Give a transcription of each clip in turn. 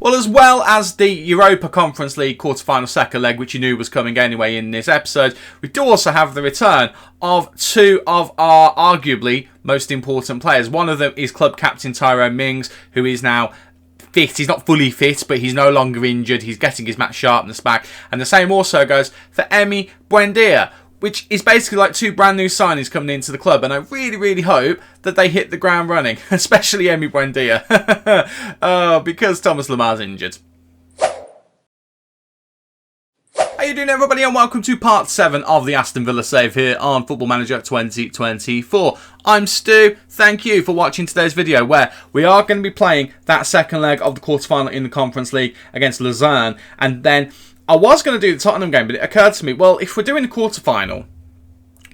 Well, as well as the Europa Conference League quarter-final second leg, which you knew was coming anyway in this episode, we do also have the return of two of our arguably most important players. One of them is club captain Tyrone Mings, who is now fit. He's not fully fit, but he's no longer injured. He's getting his match sharpness back. And the same also goes for Emi Buendia, which is basically like two brand new signings coming into the club. And I really, really hope that they hit the ground running, especially Emi Buendia, because Thomas Lemar's injured. How you doing, everybody, and welcome to part 7 of the Aston Villa save here on Football Manager 2024. I'm Stu. Thank you for watching today's video, where we are going to be playing that second leg of the quarterfinal in the Conference League against Lausanne. And then I was going to do the Tottenham game, but it occurred to me, well, if we're doing the quarterfinal,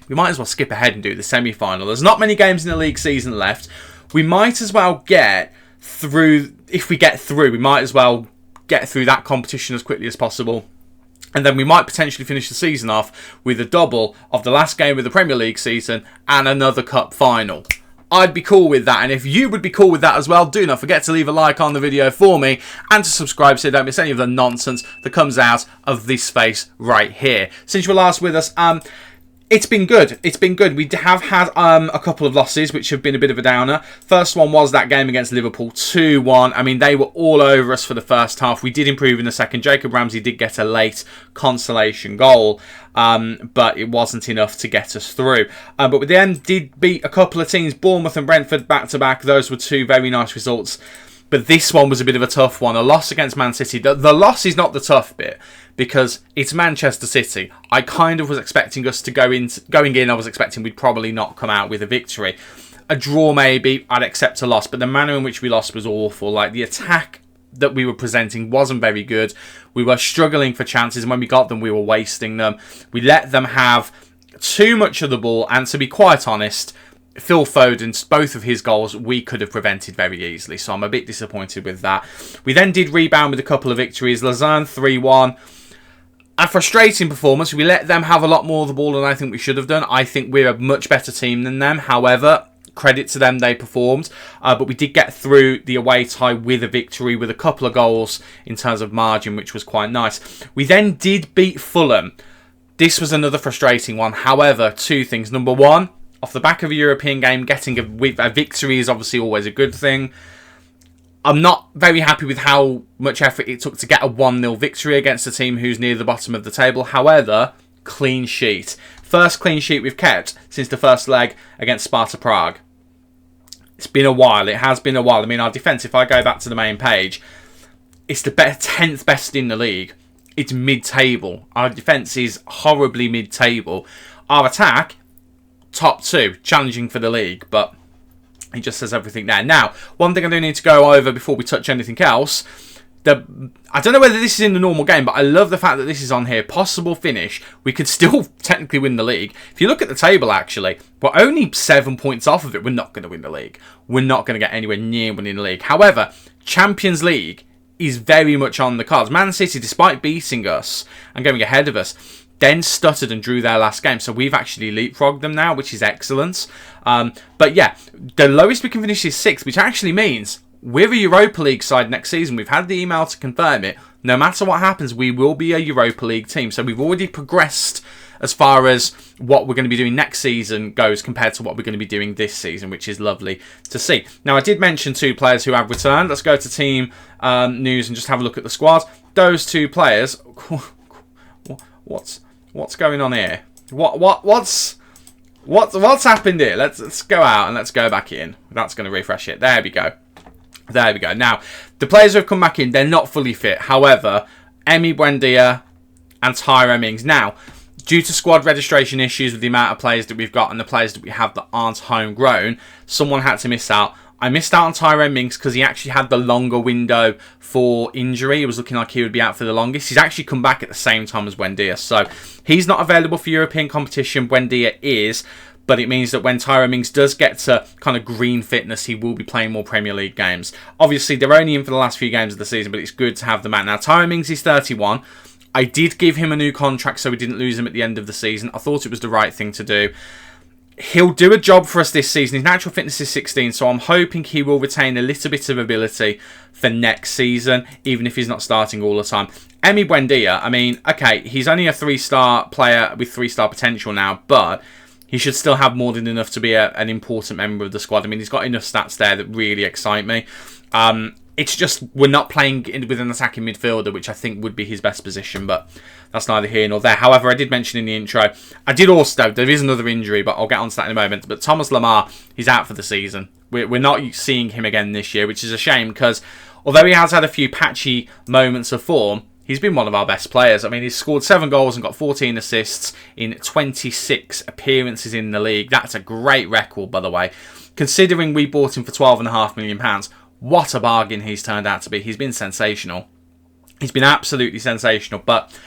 we might as well skip ahead and do the semi-final. There's not many games in the league season left. We might as well get through, if we get through, we might as well get through that competition as quickly as possible. And then we might potentially finish the season off with a double of the last game of the Premier League season and another cup final. I'd be cool with that, and if you would be cool with that as well, do not forget to leave a like on the video for me and to subscribe so you don't miss any of the nonsense that comes out of this space right here. Since you were last with us, it's been good. It's been good. We have had a couple of losses, which have been a bit of a downer. First one was that game against Liverpool, 2-1. I mean, they were all over us for the first half. We did improve in the second. Jacob Ramsey did get a late consolation goal, but it wasn't enough to get us through. But we then did beat a couple of teams, Bournemouth and Brentford, back-to-back. Those were two very nice results. But this one was a bit of a tough one. A loss against Man City. The loss is not the tough bit, because it's Manchester City. I kind of was expecting us to going in, I was expecting we'd probably not come out with a victory. A draw maybe, I'd accept a loss, but the manner in which we lost was awful. Like, the attack that we were presenting wasn't very good. We were struggling for chances, and when we got them, we were wasting them. We let them have too much of the ball, and to be quite honest, Phil Foden's, both of his goals, we could have prevented very easily. So I'm a bit disappointed with that. We then did rebound with a couple of victories. Lausanne 3-1. A frustrating performance. We let them have a lot more of the ball than I think we should have done. I think we're a much better team than them. However, credit to them, they performed. But we did get through the away tie with a victory, with a couple of goals in terms of margin, which was quite nice. We then did beat Fulham. This was another frustrating one. However, two things. Number one, off the back of a European game, getting a victory is obviously always a good thing. I'm not very happy with how much effort it took to get a 1-0 victory against a team who's near the bottom of the table. However, clean sheet. First clean sheet we've kept since the first leg against Sparta Prague. It's been a while. It has been a while. I mean, our defence, if I go back to the main page, it's the 10th best in the league. It's mid-table. Our defence is horribly mid-table. Our attack, top 2, challenging for the league, but he just says everything there. Now, one thing I do need to go over before we touch anything else, I don't know whether this is in the normal game, but I love the fact that this is on here. Possible finish. We could still technically win the league. If you look at the table, actually, we're only 7 points off of it. We're not going to win the league. We're not going to get anywhere near winning the league. However, Champions League is very much on the cards. Man City, despite beating us and going ahead of us, then stuttered and drew their last game. So we've actually leapfrogged them now, which is excellent. But yeah, the lowest we can finish is 6th, which actually means we're a Europa League side next season. We've had the email to confirm it. No matter what happens, we will be a Europa League team. So we've already progressed as far as what we're going to be doing next season goes compared to what we're going to be doing this season, which is lovely to see. Now, I did mention 2 players who have returned. Let's go to team news and just have a look at the squad. Those 2 players... What's going on here? What's happened here? Let's go out and let's go back in. That's going to refresh it. There we go. There we go. Now, the players who have come back in, they're not fully fit. However, Emi Buendia and Tyrone Mings. Now, due to squad registration issues with the amount of players that we've got and the players that we have that aren't homegrown, someone had to miss out. I missed out on Tyrone Mings because he actually had the longer window for injury. It was looking like he would be out for the longest. He's actually come back at the same time as Buendia. So he's not available for European competition. Buendia is. But it means that when Tyrone Mings does get to kind of green fitness, he will be playing more Premier League games. Obviously, they're only in for the last few games of the season, but it's good to have them out. Now, Tyrone Mings is 31. I did give him a new contract so we didn't lose him at the end of the season. I thought it was the right thing to do. He'll do a job for us this season. His natural fitness is 16, so I'm hoping he will retain a little bit of ability for next season, even if he's not starting all the time. Emi Buendia, I mean, okay, he's only a 3-star player with 3-star potential now, but he should still have more than enough to be an important member of the squad. I mean, he's got enough stats there that really excite me. It's just we're not playing with an attacking midfielder, which I think would be his best position, but that's neither here nor there. However, I did mention in the intro, there is another injury, but I'll get onto that in a moment. But Thomas Lemar, he's out for the season. We're not seeing him again this year, which is a shame because although he has had a few patchy moments of form, he's been one of our best players. I mean, he's scored 7 goals and got 14 assists in 26 appearances in the league. That's a great record, by the way. Considering we bought him for £12.5 million, what a bargain he's turned out to be. He's been sensational. He's been absolutely sensational, but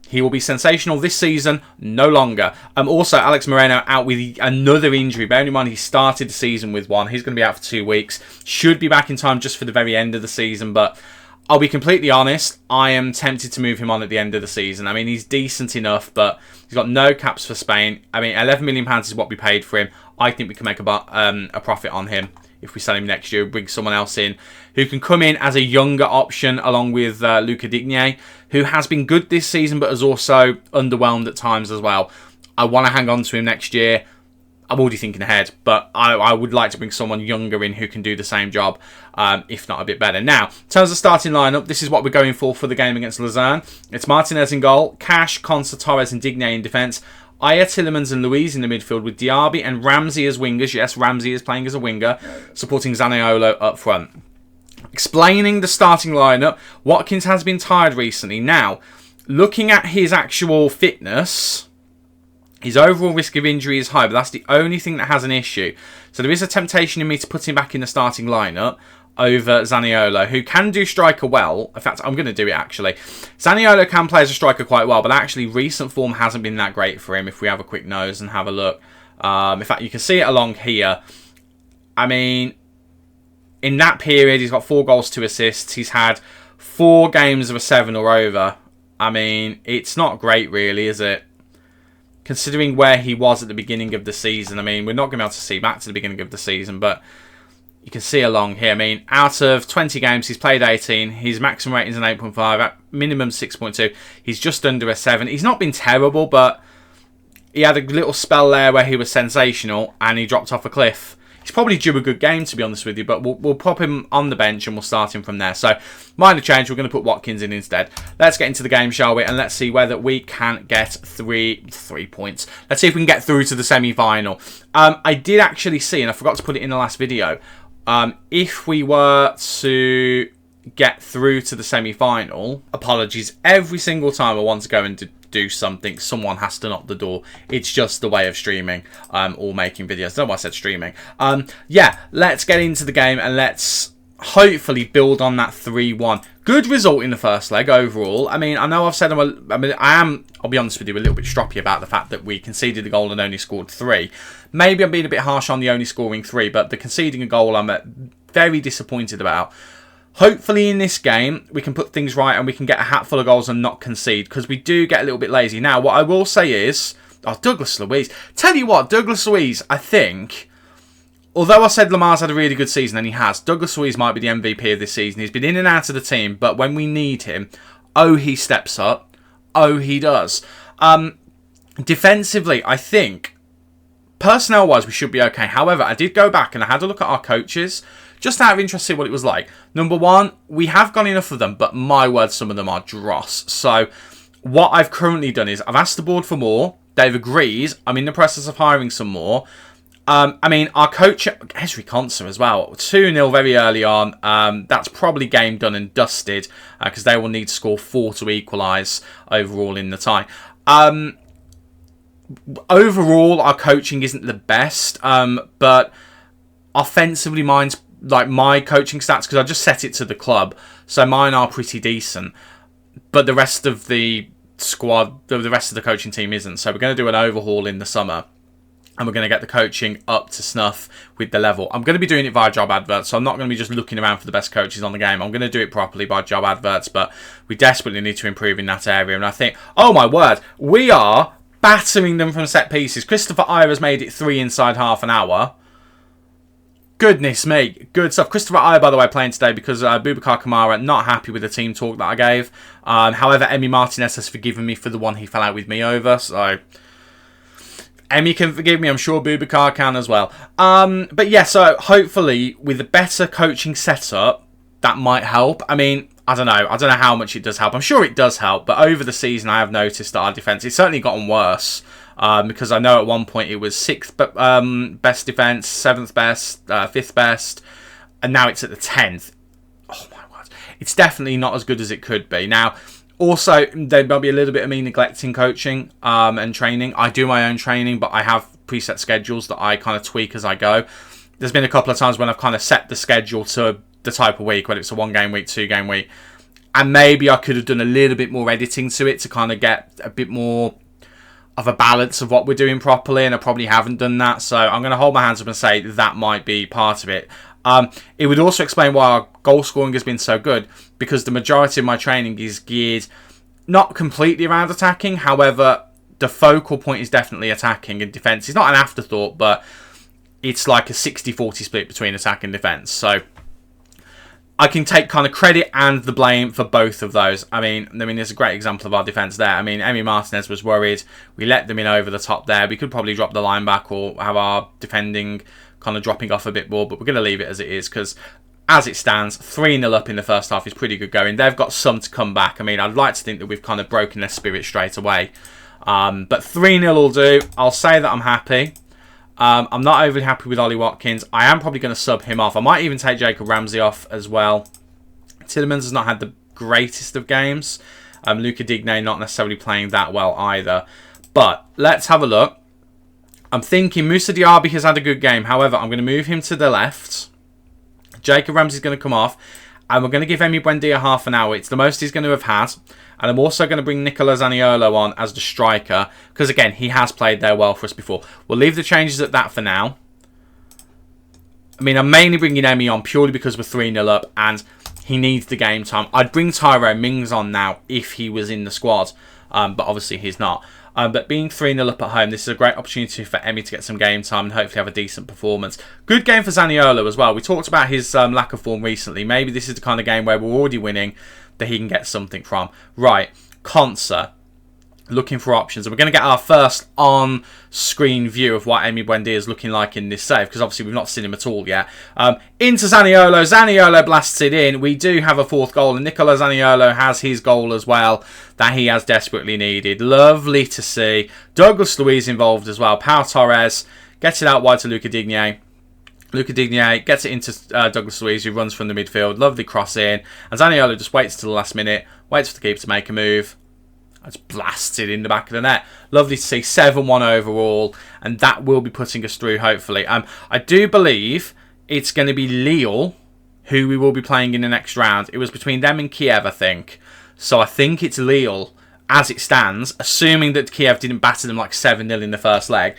he will be sensational this season, no longer. Also, Alex Moreno out with another injury. Bearing in mind, he started the season with one. He's going to be out for 2 weeks. Should be back in time just for the very end of the season, but I'll be completely honest, I am tempted to move him on at the end of the season. I mean, he's decent enough, but he's got no caps for Spain. I mean, £11 million is what we paid for him. I think we can make a profit on him if we sell him next year. Bring someone else in who can come in as a younger option along with Luca Digne, who has been good this season but has also underwhelmed at times as well. I want to hang on to him next year. I'm already thinking ahead, but I would like to bring someone younger in who can do the same job, if not a bit better. Now, in terms of starting lineup, this is what we're going for the game against Lausanne. It's Martinez in goal, Cash, Consa, Torres and Digne in defence, Aya, Tielemans and Louise in the midfield with Diaby and Ramsey as wingers. Yes, Ramsey is playing as a winger, supporting Zaniolo up front. Explaining the starting lineup, Watkins has been tired recently. Now, looking at his actual fitness, his overall risk of injury is high, but that's the only thing that has an issue. So there is a temptation in me to put him back in the starting lineup over Zaniolo, who can do striker well. In fact, I'm going to do it actually. Zaniolo can play as a striker quite well, but actually recent form hasn't been that great for him if we have a quick nose and have a look. In fact, you can see it along here. I mean, in that period, he's got 4 goals, 2 assists. He's had 4 games of a 7 or over. I mean, it's not great really, is it? Considering where he was at the beginning of the season. I mean, we're not going to be able to see back to the beginning of the season, but you can see along here. I mean, out of 20 games, he's played 18. His maximum rating is an 8.5, at minimum 6.2. He's just under a 7. He's not been terrible, but he had a little spell there where he was sensational and he dropped off a cliff. He's probably due a good game, to be honest with you, but we'll pop him on the bench and we'll start him from there. So, minor change, we're going to put Watkins in instead. Let's get into the game, shall we? And let's see whether we can get three points. Let's see if we can get through to the semi-final. I did actually see, and I forgot to put it in the last video, if we were to get through to the semi-final, apologies, every single time I want to go and do something, someone has to knock the door. It's just the way of streaming or making videos. I don't know why I said streaming. Yeah, let's get into the game and let's hopefully build on that 3-1. Good result in the first leg overall. I mean, I know I've said I'll be honest with you, a little bit stroppy about the fact that we conceded a goal and only scored 3. Maybe I'm being a bit harsh on the only scoring 3, but the conceding a goal I'm very disappointed about. Hopefully in this game, we can put things right and we can get a hatful of goals and not concede, because we do get a little bit lazy. Now, what I will say is, Douglas Luiz. Tell you what, Douglas Luiz, I think, although I said Lamar's had a really good season, and he has, Douglas Luiz might be the MVP of this season. He's been in and out of the team, but when we need him, oh, he steps up. Oh, he does. Defensively, I think, personnel-wise, we should be okay. However, I did go back and I had a look at our coaches, just out of interest to see what it was like. Number one, we have got enough of them, but my word, some of them are dross. So what I've currently done is I've asked the board for more. They've agreed. I'm in the process of hiring some more. I mean, our coach, Esri Consa as well, 2-0 very early on. That's probably game done and dusted because they will need to score 4 to equalise overall in the tie. Overall, our coaching isn't the best, but offensively, mine's like my coaching stats, because I just set it to the club, so mine are pretty decent, but the rest of the squad, the rest of the coaching team isn't. So we're going to do an overhaul in the summer and we're going to get the coaching up to snuff with the level. I'm going to be doing it via job adverts, so I'm not going to be just looking around for the best coaches on the game. I'm going to do it properly by job adverts, but we desperately need to improve in that area. And I think, oh my word, we are battering them from set pieces. Christopher Ira's made it 3 inside half an hour. Goodness me, good stuff. Christopher Ira, by the way, playing today because Boubacar Kamara not happy with the team talk that I gave. However, Emi Martinez has forgiven me for the one he fell out with me over, so Emi can forgive me. I'm sure Boubacar can as well. But yeah, so hopefully with a better coaching setup, that might help. I mean, I don't know. I don't know how much it does help. I'm sure it does help, but over the season, I have noticed that our defence, it's certainly gotten worse. Because I know at one point it was 6th best defence, 7th best, 5th best, and now it's at the 10th. Oh my word. It's definitely not as good as it could be. Now, also, there might be a little bit of me neglecting coaching and training. I do my own training, but I have preset schedules that I kind of tweak as I go. There's been a couple of times when I've kind of set the schedule to the type of week, whether it's a 1-game week, 2-game week, and maybe I could have done a little bit more editing to it to kind of get a bit more of a balance of what we're doing properly, and I probably haven't done that, so I'm going to hold my hands up and say that might be part of it. It would also explain why our goal scoring has been so good, because the majority of my training is geared not completely around attacking. However, the focal point is definitely attacking, and defence is not an afterthought, but it's like a 60-40 split between attack and defence. So I can take kind of credit and the blame for both of those. I mean, there's a great example of our defence there. I mean, Emi Martinez was worried. We let them in over the top there. We could probably drop the line back or have our defending kind of dropping off a bit more, but we're going to leave it as it is because as it stands, 3-0 up in the first half is pretty good going. They've got some to come back. I mean, I'd like to think that we've kind of broken their spirit straight away. But 3-0 will do. I'll say that I'm happy. I'm not overly happy with Ollie Watkins. I am probably going to sub him off. I might even take Jacob Ramsey off as well. Tielemans has not had the greatest of games. Luca Digne not necessarily playing that well either. But let's have a look. I'm thinking Moussa Diaby has had a good game. However, I'm going to move him to the left. Jacob Ramsey's going to come off. And we're going to give Emi Buendia half an hour. It's the most he's going to have had. And I'm also going to bring Nicola Zaniolo on as the striker. Because, again, he has played there well for us before. We'll leave the changes at that for now. I mean, I'm mainly bringing Emi on purely because we're 3-0 up. And he needs the game time. I'd bring Tyrone Mings on now if he was in the squad. But obviously he's not. But being 3-0 up at home, this is a great opportunity for Emi to get some game time and hopefully have a decent performance. Good game for Zaniolo as well. We talked about his lack of form recently. Maybe this is the kind of game where we're already winning that he can get something from. Right, Conser. Looking for options. And we're going to get our first on-screen view of what Emi Buendia is looking like in this save, because obviously we've not seen him at all yet. Into Zaniolo. Zaniolo blasts it in. We do have a fourth goal, and Nicola Zaniolo has his goal as well that he has desperately needed. Lovely to see. Douglas Luiz involved as well. Pau Torres gets it out wide to Luca Digne. Luca Digne gets it into Douglas Luiz, who runs from the midfield. Lovely cross in. And Zaniolo just waits till the last minute, waits for the keeper to make a move. It's blasted in the back of the net. Lovely to see. 7-1 overall. And that will be putting us through, hopefully. I do believe it's going to be Lille who we will be playing in the next round. It was between them and Kiev, I think. So I think it's Lille as it stands. Assuming that Kiev didn't batter them like 7-0 in the first leg.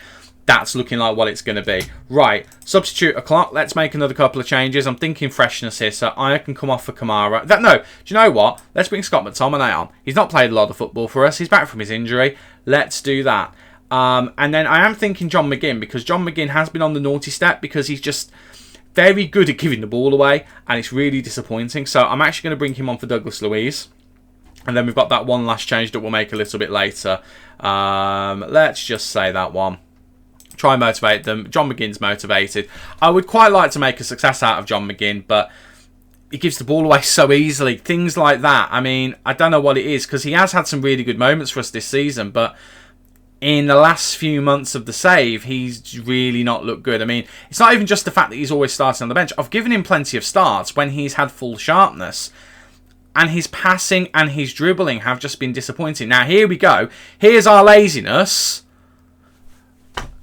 That's looking like what it's going to be. Right, substitute o'clock. Let's make another couple of changes. I'm thinking freshness here, so I can come off for Kamara. No, do you know what? Let's bring Scott McTominay on. He's not played a lot of football for us. He's back from his injury. Let's do that. And then I am thinking John McGinn, because John McGinn has been on the naughty step because he's just very good at giving the ball away, and it's really disappointing. So I'm actually going to bring him on for Douglas Luiz. And then we've got that one last change that we'll make a little bit later. Let's just say that one. Try and motivate them. John McGinn's motivated. I would quite like to make a success out of John McGinn, but he gives the ball away so easily. Things like that. I mean, I don't know what it is, because he has had some really good moments for us this season, but in the last few months of the save, he's really not looked good. I mean, it's not even just the fact that he's always starting on the bench. I've given him plenty of starts when he's had full sharpness. And his passing and his dribbling have just been disappointing. Now, here we go. Here's our laziness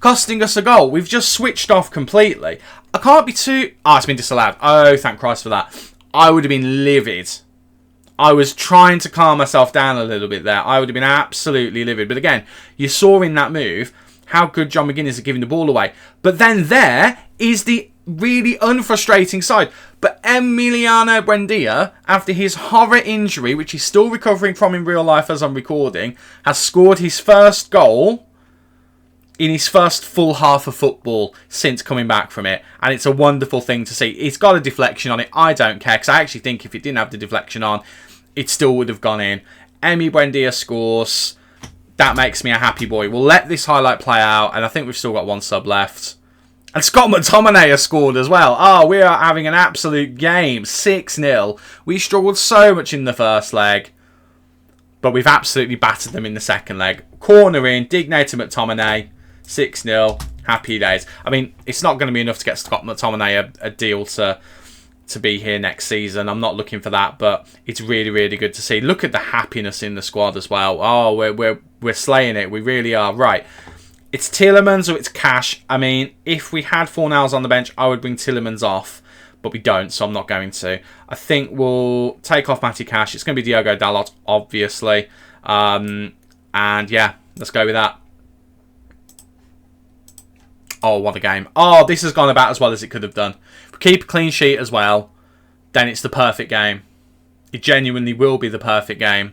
costing us a goal. We've just switched off completely. I can't be too... Oh, it's been disallowed. Oh, thank Christ for that. I would have been livid. I was trying to calm myself down a little bit there. I would have been absolutely livid. But again, you saw in that move how good John McGinn is at giving the ball away. But then there is the really unfrustrating side. But Emiliano Buendia, after his horror injury, which he's still recovering from in real life as I'm recording, has scored his first goal in his first full half of football since coming back from it. And it's a wonderful thing to see. It's got a deflection on it. I don't care, because I actually think if it didn't have the deflection on, it still would have gone in. Emi Buendia scores. That makes me a happy boy. We'll let this highlight play out, and I think we've still got one sub left. And Scott McTominay has scored as well. Oh, we are having an absolute game. 6-0. We struggled so much in the first leg, but we've absolutely battered them in the second leg. Corner in, Digne to McTominay. 6-0. Happy days. I mean, it's not going to be enough to get Scott McTominay a deal to be here next season. I'm not looking for that, but it's really, really good to see. Look at the happiness in the squad as well. Oh, we're slaying it. We really are. Right. It's Tielemans or it's Cash. I mean, if we had Fornals on the bench, I would bring Tielemans off, but we don't, so I'm not going to. I think we'll take off Matty Cash. It's going to be Diogo Dalot, obviously. And yeah, let's go with that. Oh, what a game. Oh, this has gone about as well as it could have done. If we keep a clean sheet as well, then it's the perfect game. It genuinely will be the perfect game.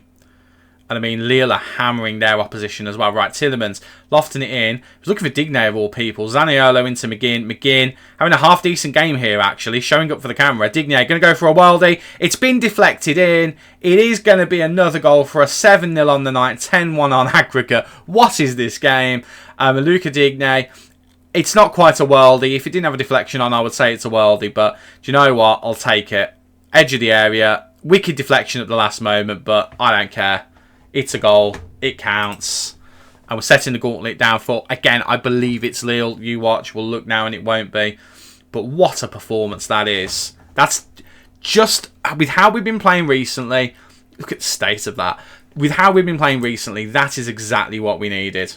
And I mean, Lille are hammering their opposition as well. Right, Tielemans lofting it in. He was looking for Digne of all people. Zaniolo into McGinn. McGinn having a half-decent game here, actually. Showing up for the camera. Digne going to go for a worldie. It's been deflected in. It is going to be another goal for a 7-0 on the night. 10-1 on aggregate. What is this game? Luca Digne. It's not quite a worldie. If it didn't have a deflection on, I would say it's a worldie. But do you know what? I'll take it. Edge of the area. Wicked deflection at the last moment, but I don't care. It's a goal. It counts. And we're setting the gauntlet down for, again, I believe it's Lille. You watch. We'll look now and it won't be. But what a performance that is. That's just, with how we've been playing recently, look at the state of that. With how we've been playing recently, that is exactly what we needed.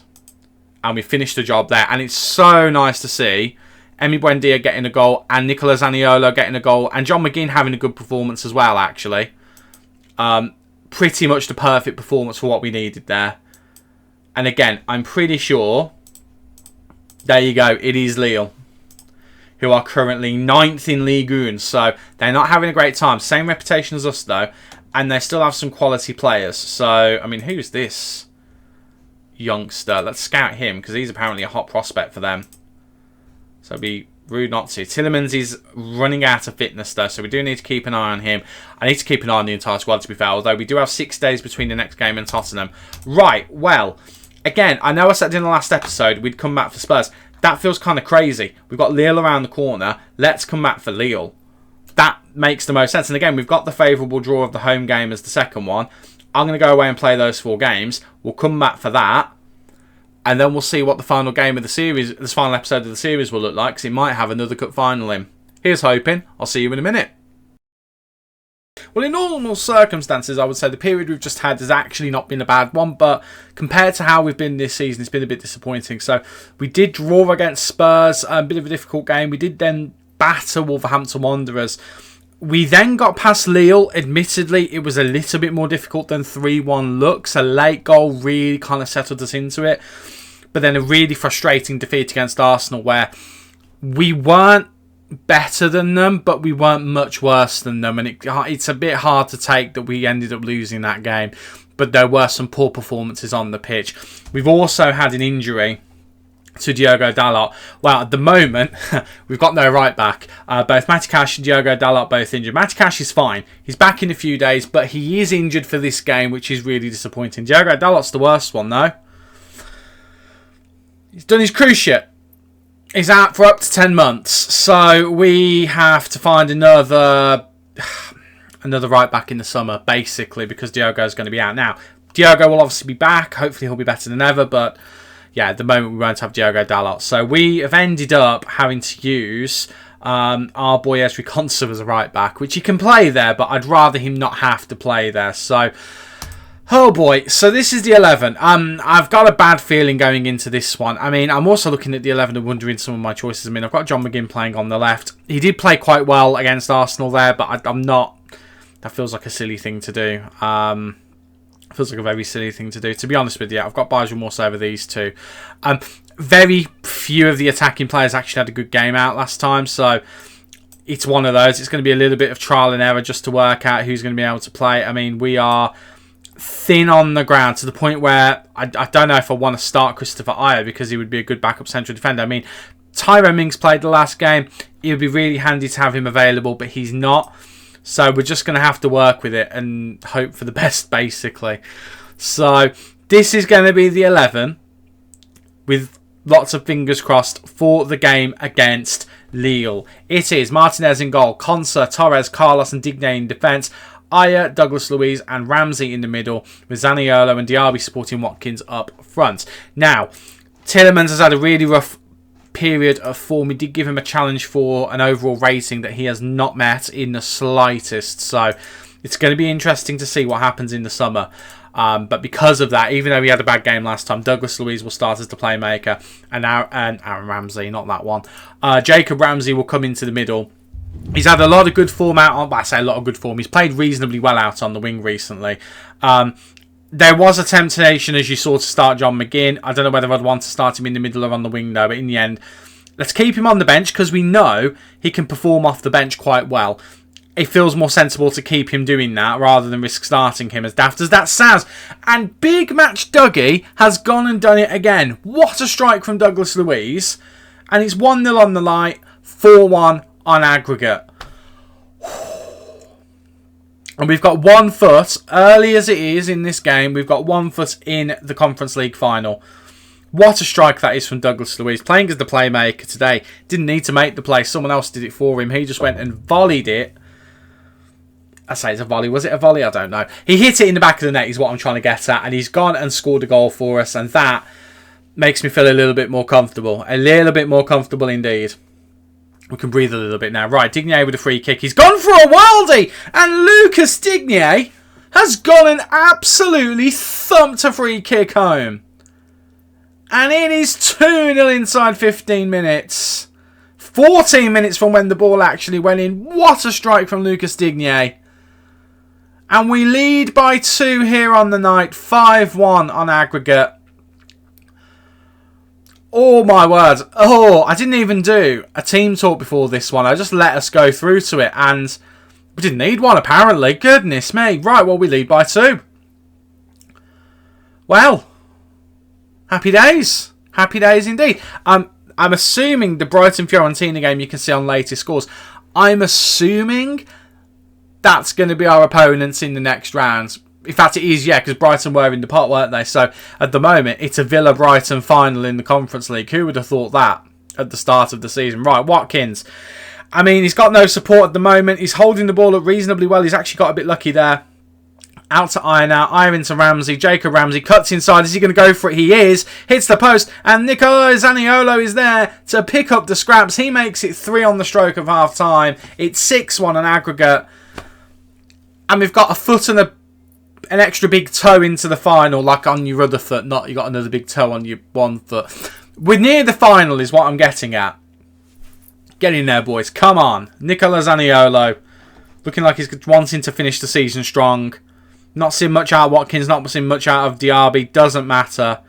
And we finished the job there. And it's so nice to see Emi Buendia getting a goal and Nicola Zaniolo getting a goal. And John McGinn having a good performance as well, actually. Pretty much the perfect performance for what we needed there. And again, I'm pretty sure, there you go, it is Lille, who are currently 9th in Ligue 1. So they're not having a great time. Same reputation as us, though. And they still have some quality players. So, I mean, who's this youngster? Let's scout him, because he's apparently a hot prospect for them. So it'd be rude not to. Tielemans is running out of fitness, though, so we do need to keep an eye on him. I need to keep an eye on the entire squad, to be fair, although we do have 6 days between the next game and Tottenham. Right, well, again, I know I said in the last episode we'd come back for Spurs. That feels kind of crazy. We've got Lille around the corner. Let's come back for Lille. That makes the most sense. And again, we've got the favourable draw of the home game as the second one. I'm going to go away and play those 4 games. We'll come back for that. And then we'll see what the final game of the series, this final episode of the series will look like, because it might have another cup final in. Here's hoping. I'll see you in a minute. Well, in normal circumstances, I would say the period we've just had has actually not been a bad one, but compared to how we've been this season, it's been a bit disappointing. So we did draw against Spurs, a bit of a difficult game. We did then batter Wolverhampton Wanderers. We then got past Lille. Admittedly, it was a little bit more difficult than 3-1 looks. A late goal really kind of settled us into it. But then a really frustrating defeat against Arsenal, where we weren't better than them, but we weren't much worse than them. And it's a bit hard to take that we ended up losing that game. But there were some poor performances on the pitch. We've also had an injury to Diogo Dalot. Well, at the moment, we've got no right back. Both Matty Cash and Diogo Dalot both injured. Matty Cash is fine. He's back in a few days, but he is injured for this game, which is really disappointing. Diogo Dalot's the worst one, though. He's done his cruciate. He's out for up to 10 months. So we have to find another right back in the summer, basically, because Diogo's going to be out now. Diogo will obviously be back. Hopefully he'll be better than ever, but yeah, at the moment we won't have Diogo Dalot. So we have ended up having to use our boy Esri Konsa as a right back, which he can play there, but I'd rather him not have to play there. So, oh boy. So this is the 11. I've got a bad feeling going into this one. I mean, I'm also looking at the 11 and wondering some of my choices. I mean, I've got John McGinn playing on the left. He did play quite well against Arsenal there, but I'm not. That feels like a silly thing to do. Feels like a very silly thing to do. To be honest with you, I've got Barge Morse over these two. Very few of the attacking players actually had a good game out last time, so it's one of those. It's going to be a little bit of trial and error just to work out who's going to be able to play. I mean, we are thin on the ground to the point where I don't know if I want to start Christopher Ajer because he would be a good backup central defender. I mean, Tyrone Mings played the last game. It would be really handy to have him available, but he's not. So we're just going to have to work with it and hope for the best, basically. So this is going to be the 11 with lots of fingers crossed for the game against Lille. It is Martinez in goal, Konsa, Torres, Carlos and Digne in defence, Ajer, Douglas Luiz and Ramsey in the middle, with Zaniolo and Diaby supporting Watkins up front. Now, Tielemans has had a really rough period of form. We did give him a challenge for an overall rating that he has not met in the slightest. So it's going to be interesting to see what happens in the summer. But because of that, even though he had a bad game last time, Douglas Luiz will start as the playmaker, and Aaron Ramsey, not that one. Jacob Ramsey will come into the middle. He's had a lot of good form out on. I say a lot of good form. He's played reasonably well out on the wing recently. There was a temptation, as you saw, to start John McGinn. I don't know whether I'd want to start him in the middle or on the wing, though. But in the end, let's keep him on the bench because we know he can perform off the bench quite well. It feels more sensible to keep him doing that rather than risk starting him, as daft as that sounds. And Big Match Dougie has gone and done it again. What a strike from Douglas Luiz. And it's 1-0 on the light, 4-1 on aggregate. And we've got 1 foot, early as it is in this game, we've got 1 foot in the Conference League final. What a strike that is from Douglas Luiz. Playing as the playmaker today. Didn't need to make the play. Someone else did it for him. He just went and volleyed it. I say it's a volley. Was it a volley? I don't know. He hit it in the back of the net is what I'm trying to get at. And he's gone and scored a goal for us. And that makes me feel a little bit more comfortable. A little bit more comfortable indeed. We can breathe a little bit now. Right, Digne with a free kick. He's gone for a worldie. And Lucas Digne has gone and absolutely thumped a free kick home. And it is 2-0 inside 15 minutes. 14 minutes from when the ball actually went in. What a strike from Lucas Digne. And we lead by 2 here on the night. 5-1 on aggregate. Oh my word. Oh, I didn't even do a team talk before this one. I just let us go through to it. And we didn't need one apparently. Goodness me. Right, well we lead by 2. Well, happy days. Happy days indeed. I'm assuming the Brighton-Fiorentina game you can see on latest scores. I'm assuming that's going to be our opponents in the next round. In fact, it is, yeah, because Brighton were in the pot, weren't they? So, at the moment, it's a Villa-Brighton final in the Conference League. Who would have thought that at the start of the season? Right, Watkins. I mean, he's got no support at the moment. He's holding the ball up reasonably well. He's actually got a bit lucky there. Out to Ajer now. Ajer into Ramsey. Jacob Ramsey cuts inside. Is he going to go for it? He is. Hits the post. And Nicolo Zaniolo is there to pick up the scraps. He makes it 3 on the stroke of half time. It's 6-1 on aggregate. And we've got a foot and an extra big toe into the final, like on your other foot. Not you got another big toe on your one foot. We're near the final is what I'm getting at. Get in there, boys. Come on. Nicolo Zaniolo. Looking like he's wanting to finish the season strong. Not seeing much out of Watkins. Not seeing much out of Diaby. Doesn't matter.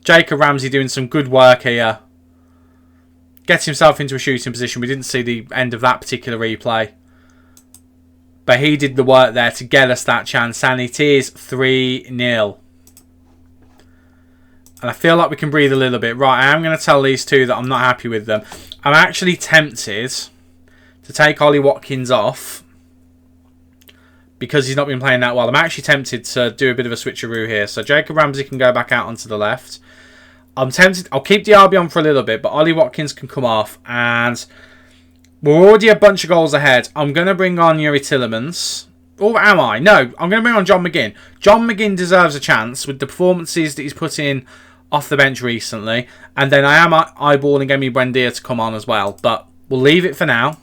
Jacob Ramsey doing some good work here. Gets himself into a shooting position. We didn't see the end of that particular replay. But he did the work there to get us that chance. And it is 3-0. And I feel like we can breathe a little bit. Right, I am going to tell these two that I'm not happy with them. I'm actually tempted to take Ollie Watkins off. Because he's not been playing that well. I'm actually tempted to do a bit of a switcheroo here. So Jacob Ramsey can go back out onto the left. I'm tempted. I'll keep Diaby on for a little bit. But Ollie Watkins can come off. And we're already a bunch of goals ahead. I'm going to bring on Youri Tielemans. Or am I? No, I'm going to bring on John McGinn. John McGinn deserves a chance with the performances that he's put in off the bench recently. And then I am eyeballing Emi Buendia to come on as well. But we'll leave it for now.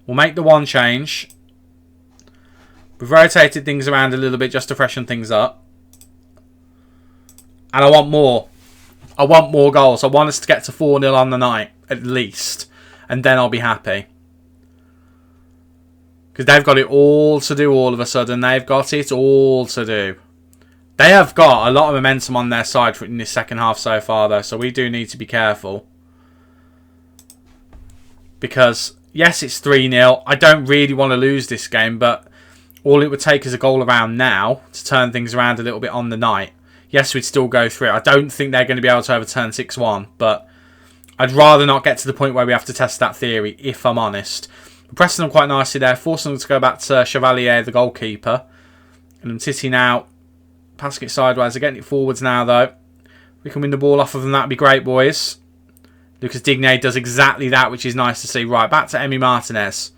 We'll make the one change. We've rotated things around a little bit just to freshen things up. And I want more. I want more goals. I want us to get to 4-0 on the night, at least. And then I'll be happy. Because they've got it all to do all of a sudden. They've got it all to do. They have got a lot of momentum on their side in this second half so far, though. So we do need to be careful. Because, yes, it's 3-0. I don't really want to lose this game, but all it would take is a goal around now to turn things around a little bit on the night. Yes, we'd still go through it. I don't think they're going to be able to overturn 6-1, but I'd rather not get to the point where we have to test that theory, if I'm honest. We're pressing them quite nicely there, forcing them to go back to Chevalier, the goalkeeper. And Titi now passing it sideways. They're getting it forwards now, though. We can win the ball off of them. That'd be great, boys. Lucas Digne does exactly that, which is nice to see. Right, back to Emi Martinez.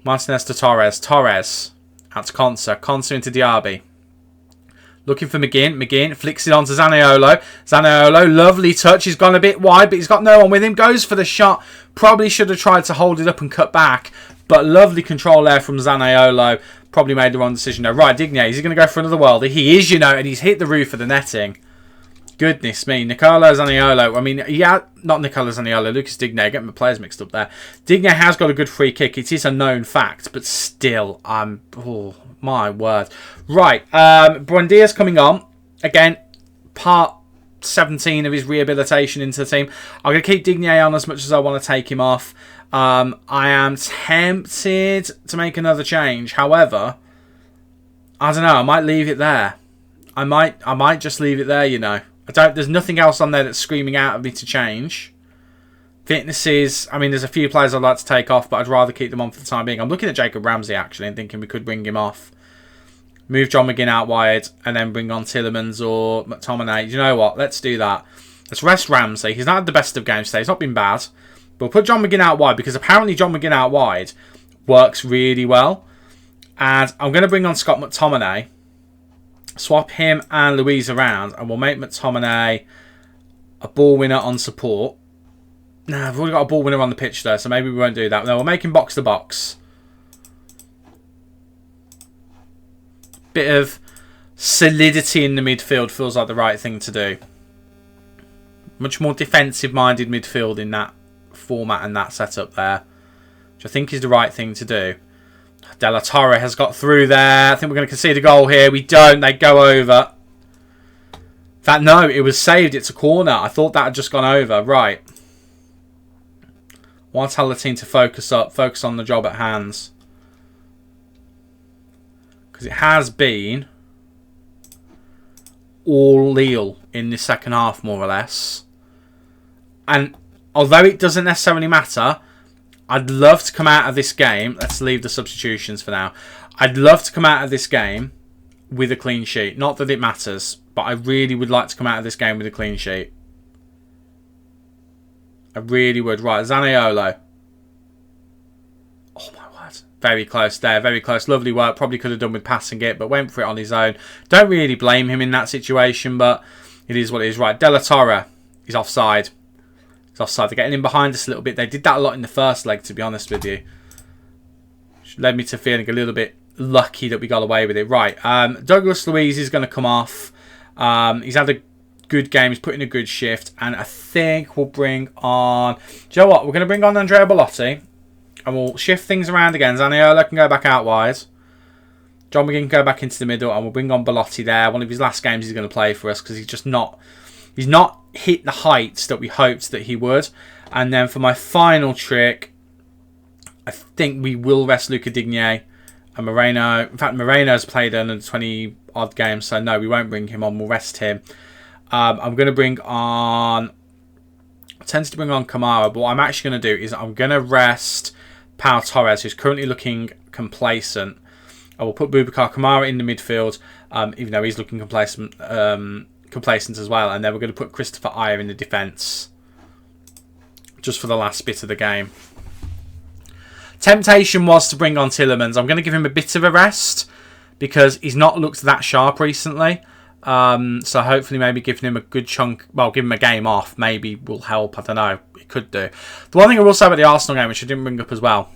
Martinez to Torres. Torres out to Konsa. Konsa into Diaby. Looking for McGinn. McGinn flicks it on to Zaniolo. Zaniolo, lovely touch. He's gone a bit wide, but he's got no one with him. Goes for the shot. Probably should have tried to hold it up and cut back. But lovely control there from Zaniolo. Probably made the wrong decision though. Right, Digne. Is he going to go for another worldie? He is, you know, and he's hit the roof of the netting. Goodness me. Nicolo Zaniolo. I mean, yeah, not Nicolo Zaniolo. Lucas Digne. Getting my players mixed up there. Digne has got a good free kick. It is a known fact, but still, oh, my word. Right, Buendia's coming on. Again, part 17 of his rehabilitation into the team. I'm going to keep Digne on as much as I want to take him off. I am tempted to make another change. However, I don't know. I might leave it there. I might just leave it there, you know. There's nothing else on there that's screaming out at me to change. Fitnesses, I mean, there's a few players I'd like to take off, but I'd rather keep them on for the time being. I'm looking at Jacob Ramsey, actually, and thinking we could bring him off. Move John McGinn out wide, and then bring on Tielemans or McTominay. You know what? Let's do that. Let's rest Ramsey. He's not had the best of games today. He's not been bad. But we'll put John McGinn out wide, because apparently John McGinn out wide works really well. And I'm going to bring on Scott McTominay. Swap him and Louise around, and we'll make McTominay a ball winner on support. Nah, we've already got a ball winner on the pitch though, so maybe we won't do that. No, we'll make him box to box. Bit of solidity in the midfield feels like the right thing to do. Much more defensive-minded midfield in that format and that setup there, which I think is the right thing to do. De La Torre has got through there. I think we're going to concede a goal here. We don't. They go over. In fact, no, it was saved. It's a corner. I thought that had just gone over. Right. I want to tell the team to focus up. Focus on the job at hand. Because it has been all Lille in the second half, more or less. And although it doesn't necessarily matter, I'd love to come out of this game. Let's leave the substitutions for now. I'd love to come out of this game with a clean sheet. Not that it matters, but I really would like to come out of this game with a clean sheet. I really would. Right, Zaniolo. Oh my word. Very close there. Very close. Lovely work. Probably could have done with passing it, but went for it on his own. Don't really blame him in that situation, but it is what it is. Right, De La Torre. He's offside. He's offside. They're getting in behind us a little bit. They did that a lot in the first leg, to be honest with you. Which led me to feeling a little bit lucky that we got away with it. Right, Douglas Luiz is going to come off. He's had a good game. He's put in a good shift. And I think we'll bring on... Do you know what? We're going to bring on Andrea Bellotti. And we'll shift things around again. Zaniolo can go back out wide. John McGinn can go back into the middle. And we'll bring on Bellotti there. One of his last games he's going to play for us. Because he's just not... He's not hit the heights that we hoped that he would. And then for my final trick... I think we will rest Luca Digne and Moreno. In fact, Moreno's played under 20-odd games. So no, we won't bring him on. We'll rest him. I'm going to bring on... I tend to bring on Kamara, but what I'm actually going to do is I'm going to rest Pau Torres, who's currently looking complacent. I will put Boubacar Kamara in the midfield, even though he's looking complacent as well. And then we're going to put Christopher Ayer in the defence, just for the last bit of the game. Temptation was to bring on Tielemans. I'm going to give him a bit of a rest, because he's not looked that sharp recently. So hopefully maybe giving him a good chunk, well, give him a game off maybe will help. I don't know. It could do. The one thing I will say about the Arsenal game, which I didn't bring up as well,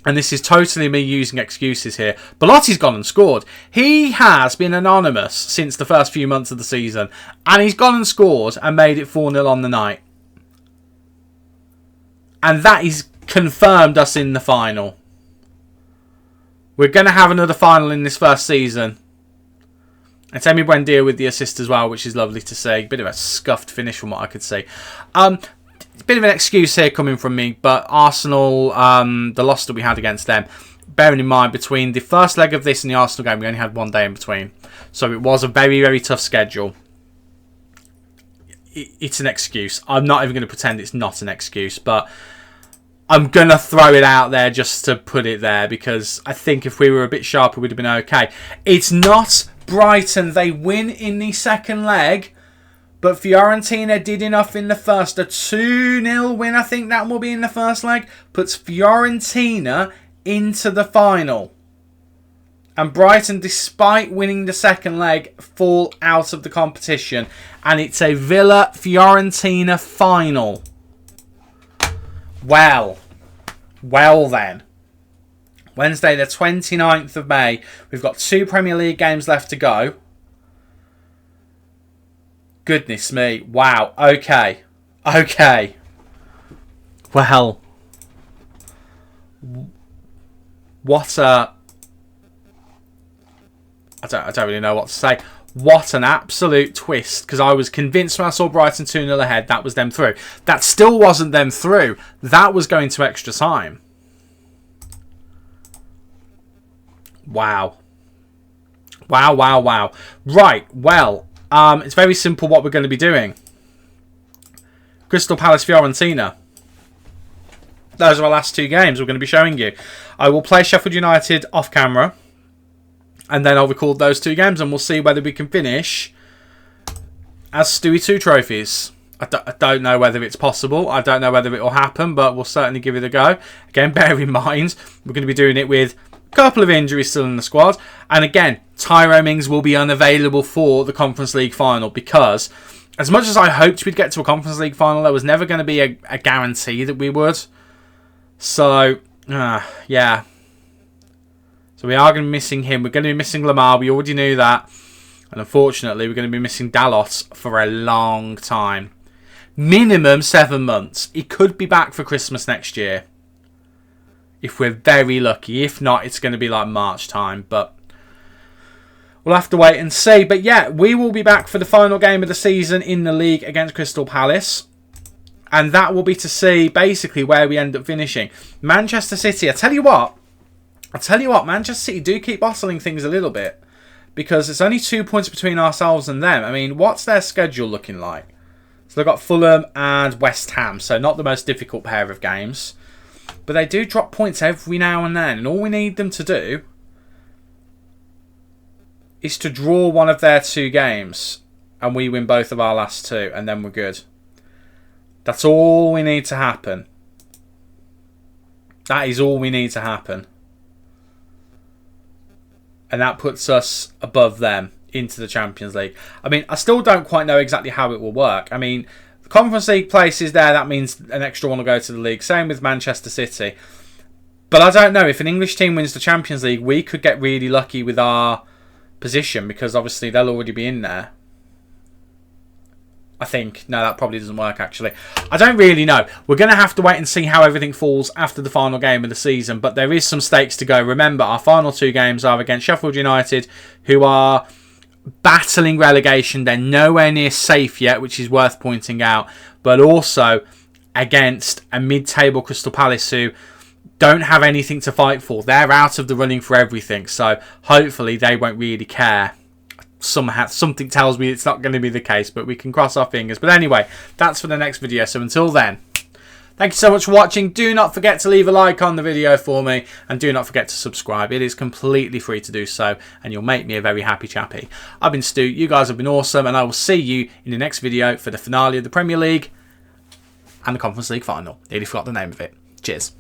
and this is totally me using excuses here, Bellotti's gone and scored. He has been anonymous since the first few months of the season, and he's gone and scored and made it 4-0 on the night. And that is confirmed us in the final. We're going to have another final in this first season. And Temi Buendia with the assist as well, which is lovely to see. Bit of a scuffed finish from what I could see. Bit of an excuse here coming from me, but Arsenal, the loss that we had against them, bearing in mind, between the first leg of this and the Arsenal game, we only had 1 day in between. So it was a very, very tough schedule. It's an excuse. I'm not even going to pretend it's not an excuse, but I'm going to throw it out there just to put it there, because I think if we were a bit sharper, we'd have been okay. It's not Brighton. They win in the second leg, but Fiorentina did enough in the first. A 2-0 win, I think that will be in the first leg, puts Fiorentina into the final. And Brighton, despite winning the second leg, fall out of the competition. And it's a Villa-Fiorentina final. Well then. Wednesday the 29th of May. We've got 2 Premier League games left to go. Goodness me. Wow. Okay. Well. What a... I don't really know what to say. What an absolute twist. Because I was convinced when I saw Brighton 2-0 ahead, that was them through. That still wasn't them through. That was going to extra time. Wow. Right, well, it's very simple what we're going to be doing. Crystal Palace Fiorentina. Those are our last 2 games we're going to be showing you. I will play Sheffield United off camera. And then I'll record those 2 games and we'll see whether we can finish as Stewie 2 trophies. I don't know whether it's possible. I don't know whether it will happen, but we'll certainly give it a go. Again, bear in mind, we're going to be doing it with a couple of injuries still in the squad. And again, Tyrone Mings will be unavailable for the Conference League final, because as much as I hoped we'd get to a Conference League final, there was never going to be a guarantee that we would. So, yeah. So we are going to be missing him. We're going to be missing Lamar. We already knew that. And unfortunately, we're going to be missing Dalot for a long time. Minimum 7 months. He could be back for Christmas next year, if we're very lucky. If not, it's going to be like March time. But we'll have to wait and see. But yeah, we will be back for the final game of the season in the league against Crystal Palace. And that will be to see basically where we end up finishing. Manchester City, I tell you what, Manchester City do keep bottling things a little bit, because it's only 2 points between ourselves and them. I mean, what's their schedule looking like? So they've got Fulham and West Ham, so not the most difficult pair of games. But they do drop points every now and then, and all we need them to do is to draw one of their 2 games, and we win both of our last 2, and then we're good. That's all we need to happen. That is all we need to happen. And that puts us above them into the Champions League. I mean, I still don't quite know exactly how it will work. I mean, the Conference League place is there. That means an extra one will go to the league. Same with Manchester City. But I don't know. If an English team wins the Champions League, we could get really lucky with our position, because obviously they'll already be in there. I think. No, that probably doesn't work, actually. I don't really know. We're going to have to wait and see how everything falls after the final game of the season. But there is some stakes to go. Remember, our final 2 games are against Sheffield United, who are battling relegation. They're nowhere near safe yet, which is worth pointing out. But also against a mid-table Crystal Palace, who don't have anything to fight for. They're out of the running for everything. So hopefully they won't really care. Somehow, something tells me it's not going to be the case, but we can cross our fingers. But anyway, that's for the next video. So until then, thank you so much for watching. Do not forget to leave a like on the video for me, and do not forget to subscribe. It is completely free to do so, and you'll make me a very happy chappy. I've been Stu. You guys have been awesome, and I will see you in the next video for the finale of the Premier League and the Conference League final. Nearly forgot the name of it. Cheers.